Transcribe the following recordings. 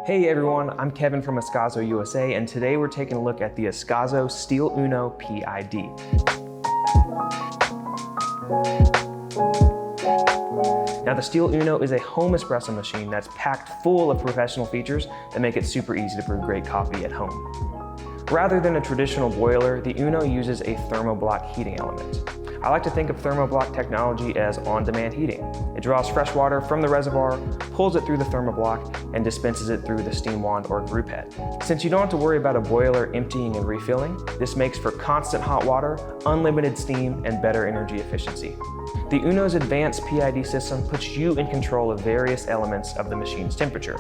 Hey everyone, I'm Kevin from Ascaso USA, and today we're taking a look at the Ascaso Steel UNO PID. Now the Steel UNO is a home espresso machine that's packed full of professional features that make it super easy to brew great coffee at home. Rather than a traditional boiler, the UNO uses a thermoblock heating element. I like to think of thermoblock technology as on-demand heating. It draws fresh water from the reservoir, pulls it through the thermoblock, and dispenses it through the steam wand or brew head. Since you don't have to worry about a boiler emptying and refilling, this makes for constant hot water, unlimited steam, and better energy efficiency. The UNO's advanced PID system puts you in control of various elements of the machine's temperature.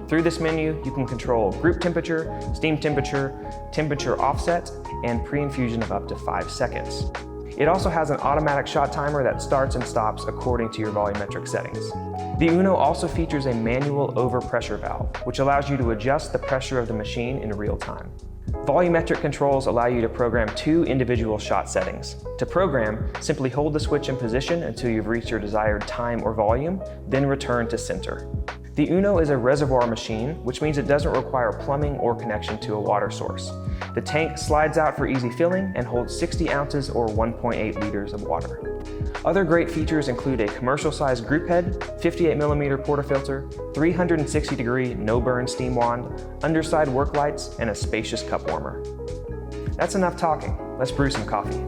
Through this menu, you can control group temperature, steam temperature, temperature offset, and pre-infusion of up to 5 seconds. It also has an automatic shot timer that starts and stops according to your volumetric settings. The UNO also features a manual overpressure valve, which allows you to adjust the pressure of the machine in real time. Volumetric controls allow you to program 2 individual shot settings. To program, simply hold the switch in position until you've reached your desired time or volume, then return to center. The UNO is a reservoir machine, which means it doesn't require plumbing or connection to a water source. The tank slides out for easy filling and holds 60 ounces or 1.8 liters of water. Other great features include a commercial-sized group head, 58mm portafilter, 360-degree no-burn steam wand, underside work lights, and a spacious cup warmer. That's enough talking. Let's brew some coffee.